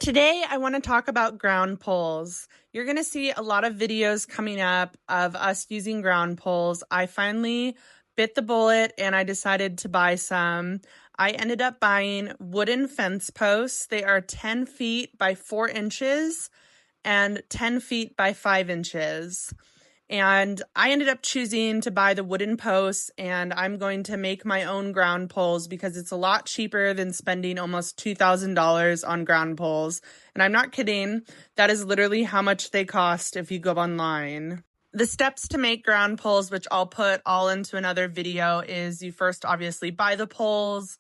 Today, I want to talk about ground poles. You're going to see a lot of videos coming up of us using ground poles. I finally bit the bullet and I decided to buy some. I ended up buying wooden fence posts. They are 10 feet by 4 inches and 10 feet by 5 inches. And I ended up choosing to buy the wooden posts, and I'm going to make my own ground poles because it's a lot cheaper than spending almost $2,000 on ground poles. And I'm not kidding. That is literally how much they cost if you go online. The steps to make ground poles, which I'll put all into another video, is you first obviously buy the poles.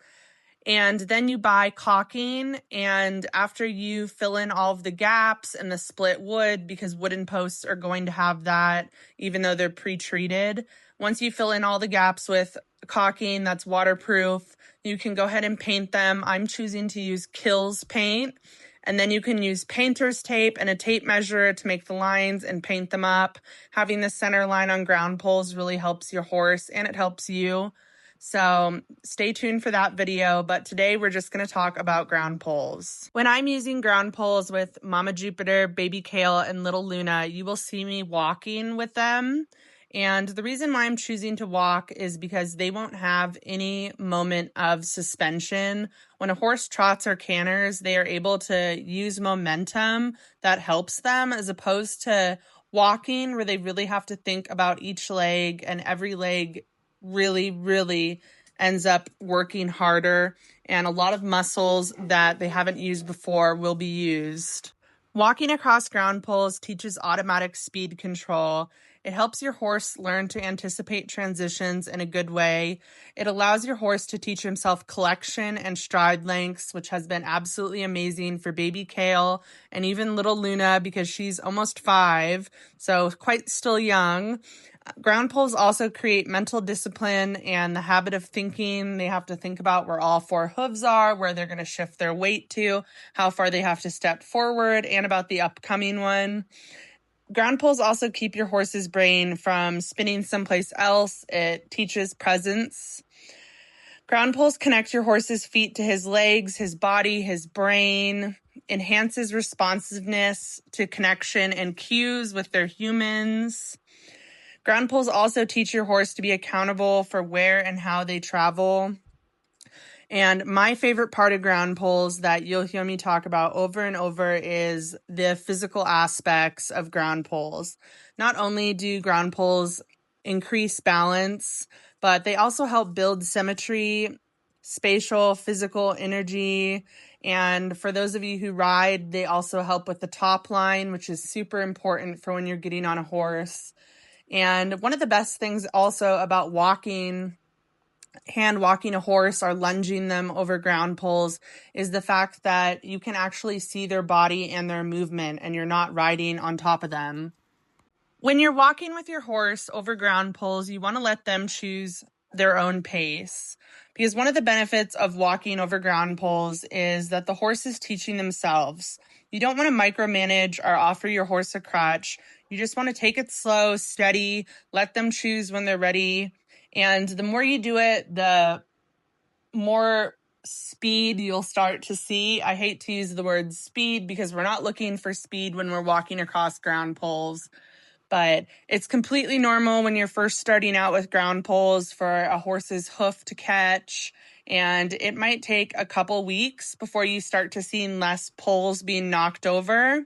And then you buy caulking, and after you fill in all of the gaps and the split wood, because wooden posts are going to have that even though they're pre-treated. Once you fill in all the gaps with caulking that's waterproof, you can go ahead and paint them. I'm choosing to use Kills paint, and then you can use painter's tape and a tape measure to make the lines and paint them up. Having the center line on ground poles really helps your horse and it helps you. So stay tuned for that video, but today we're just going to talk about ground poles. When I'm using ground poles with Mama Jupiter, Baby Kale, and Little Luna, you will see me walking with them. And the reason why I'm choosing to walk is because they won't have any moment of suspension. When a horse trots or canters, they are able to use momentum that helps them, as opposed to walking where they really have to think about each leg, and every leg really ends up working harder, and a lot of muscles that they haven't used before will be used. Walking across ground poles teaches automatic speed control. It helps your horse learn to anticipate transitions in a good way. It allows your horse to teach himself collection and stride lengths, which has been absolutely amazing for Baby Kale and even Little Luna because she's almost 5, so quite still young. Ground poles also create mental discipline and the habit of thinking. They have to think about where all 4 hooves are, where they're going to shift their weight to, how far they have to step forward, and about the upcoming one. Ground poles also keep your horse's brain from spinning someplace else. It teaches presence. Ground poles connect your horse's feet to his legs, his body, his brain, enhances responsiveness to connection and cues with their humans. Ground poles also teach your horse to be accountable for where and how they travel. And my favorite part of ground poles that you'll hear me talk about over and over is the physical aspects of ground poles. Not only do ground poles increase balance, but they also help build symmetry, spatial, physical energy. And for those of you who ride, they also help with the top line, which is super important for when you're getting on a horse. And one of the best things also about hand walking a horse or lunging them over ground poles is the fact that you can actually see their body and their movement, and you're not riding on top of them. When you're walking with your horse over ground poles, you want to let them choose their own pace, because one of the benefits of walking over ground poles is that the horse is teaching themselves. You don't want to micromanage or offer your horse a crutch. You just want to take it slow, steady, let them choose when they're ready. And the more you do it, the more speed you'll start to see. I hate to use the word speed because we're not looking for speed when we're walking across ground poles. But it's completely normal when you're first starting out with ground poles for a horse's hoof to catch. And it might take a couple weeks before you start to see less poles being knocked over.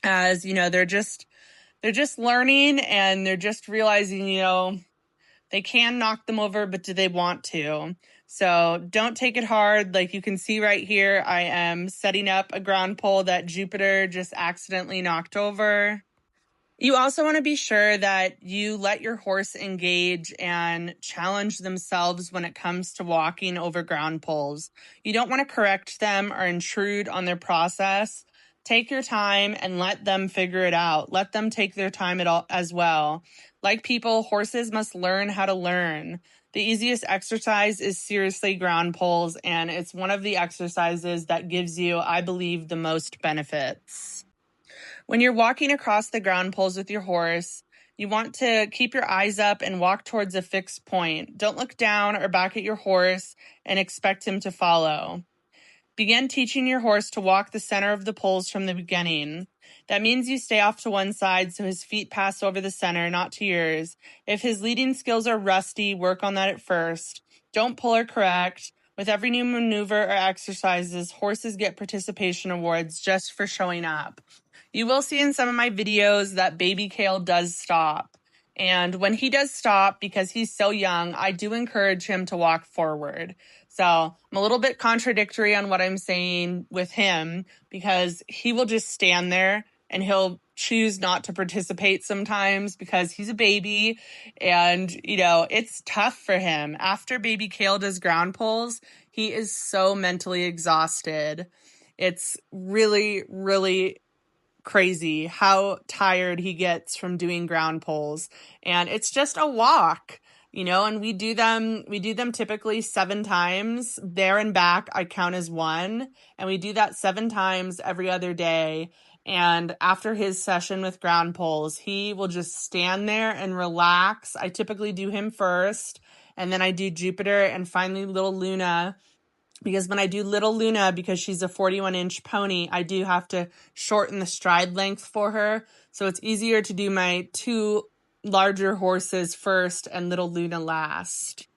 As, they're just learning, and they're just realizing, they can knock them over, but do they want to? So don't take it hard. Like you can see right here, I am setting up a ground pole that Jupiter just accidentally knocked over. You also want to be sure that you let your horse engage and challenge themselves when it comes to walking over ground poles. You don't want to correct them or intrude on their process. Take your time and let them figure it out. Let them take their time as well. Like people, horses must learn how to learn. The easiest exercise is seriously ground poles, and it's one of the exercises that gives you, I believe, the most benefits. When you're walking across the ground poles with your horse, you want to keep your eyes up and walk towards a fixed point. Don't look down or back at your horse and expect him to follow. Begin teaching your horse to walk the center of the poles from the beginning. That means you stay off to one side so his feet pass over the center, not to yours. If his leading skills are rusty, work on that at first. Don't pull or correct. With every new maneuver or exercises, horses get participation awards just for showing up. You will see in some of my videos that baby Kale does stop. And when he does stop, because he's so young, I do encourage him to walk forward. So I'm a little bit contradictory on what I'm saying with him, because he will just stand there and he'll choose not to participate sometimes because he's a baby and, it's tough for him. After baby Kale does ground pulls, he is so mentally exhausted. It's really, really crazy how tired he gets from doing ground pulls. And it's just a walk, and we do them typically 7 times. There and back I count as 1, and we do that 7 times every other day. And after his session with ground pulls, he will just stand there and relax. I typically do him first, and then I do Jupiter, and finally little Luna. Because when I do little Luna, because she's a 41-inch pony, I do have to shorten the stride length for her. So it's easier to do my 2 larger horses first and little Luna last.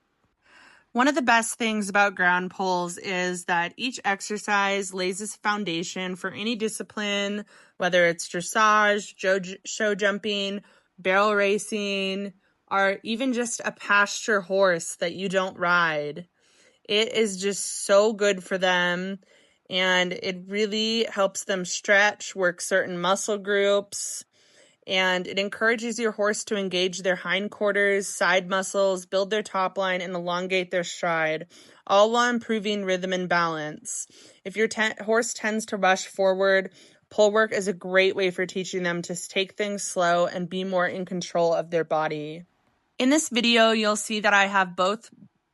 One of the best things about ground pulls is that each exercise lays this foundation for any discipline, whether it's dressage, show jumping, barrel racing, or even just a pasture horse that you don't ride. It is just so good for them, and it really helps them stretch, work certain muscle groups, and it encourages your horse to engage their hindquarters, side muscles, build their top line, and elongate their stride, all while improving rhythm and balance. If your horse tends to rush forward, pull work is a great way for teaching them to take things slow and be more in control of their body. In this video, you'll see that I have both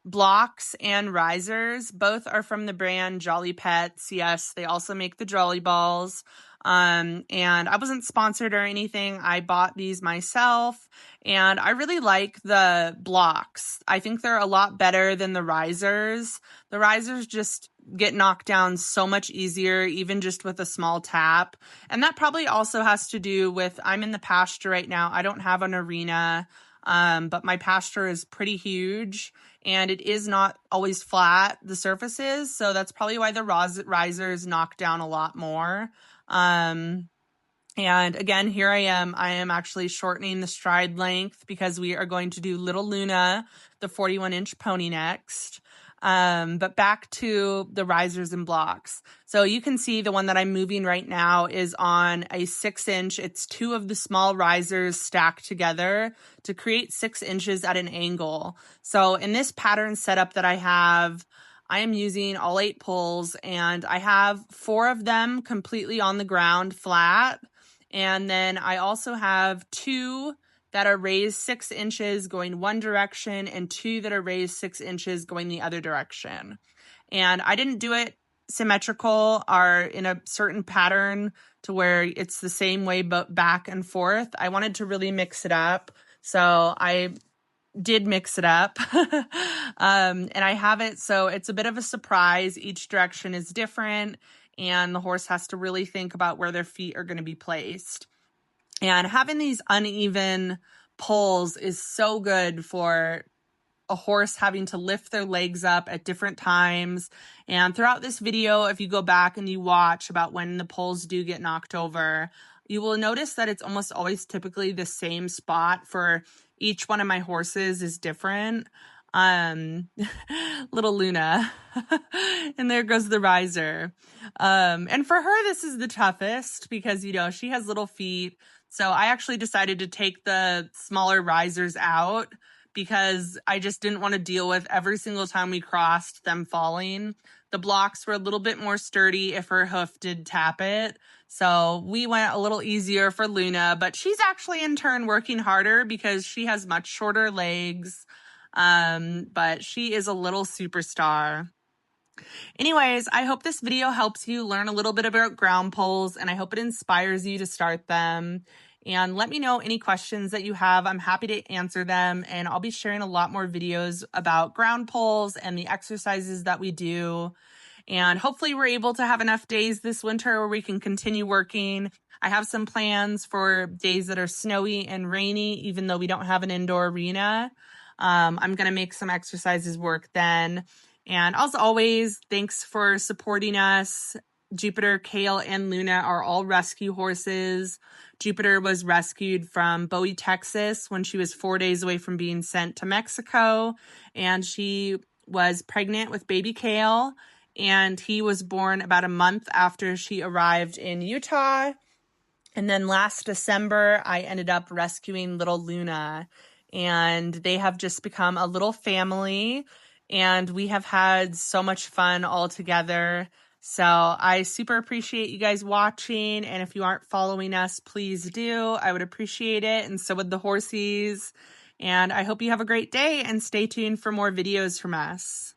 blocks and risers. Both are from the brand Jolly Pets. Yes, they also make the Jolly Balls. And I wasn't sponsored or anything. I bought these myself, and I really like the blocks. I think they're a lot better than the risers. The risers just get knocked down so much easier, even just with a small tap. And that probably also has to do with, I'm in the pasture right now. I don't have an arena. But my pasture is pretty huge, and it is not always flat, the surfaces, so that's probably why the risers knock down a lot more. And again, here I am actually shortening the stride length because we are going to do little Luna, the 41-inch pony next. But back to the risers and blocks. So you can see the one that I'm moving right now is on a 6-inch. It's 2 of the small risers stacked together to create 6 inches at an angle. So in this pattern setup that I am using all 8 pulls, and I have 4 of them completely on the ground flat. And then I also have 2 that are raised 6 inches going one direction and 2 that are raised 6 inches going the other direction. And I didn't do it symmetrical or in a certain pattern to where it's the same way but back and forth. I wanted to really mix it up. So I did mix it up. And I have it so it's a bit of a surprise. Each direction is different, and the horse has to really think about where their feet are going to be placed. And having these uneven pulls is so good for a horse having to lift their legs up at different times. And throughout this video, if you go back and you watch about when the pulls do get knocked over, you will notice that it's almost always typically the same spot for each one of my horses is different. Little Luna. And there goes the riser. And for her, this is the toughest because, she has little feet. So I actually decided to take the smaller risers out because I just didn't want to deal with every single time we crossed them falling. The blocks were a little bit more sturdy if her hoof did tap it. So we went a little easier for Luna, but she's actually in turn working harder because she has much shorter legs. But she is a little superstar. Anyways, I hope this video helps you learn a little bit about ground poles, and I hope it inspires you to start them. And let me know any questions that you have. I'm happy to answer them, and I'll be sharing a lot more videos about ground poles and the exercises that we do. And hopefully we're able to have enough days this winter where we can continue working. I have some plans for days that are snowy and rainy, even though we don't have an indoor arena. I'm going to make some exercises work then. And as always, thanks for supporting us. Jupiter, Kale, and Luna are all rescue horses. Jupiter was rescued from Bowie, Texas when she was 4 days away from being sent to Mexico. And she was pregnant with baby Kale. And he was born about a month after she arrived in Utah. And then last December, I ended up rescuing little Luna. And they have just become a little family. And we have had so much fun all together. So I super appreciate you guys watching. And if you aren't following us, please do. I would appreciate it. And so would the horsies. And I hope you have a great day and stay tuned for more videos from us.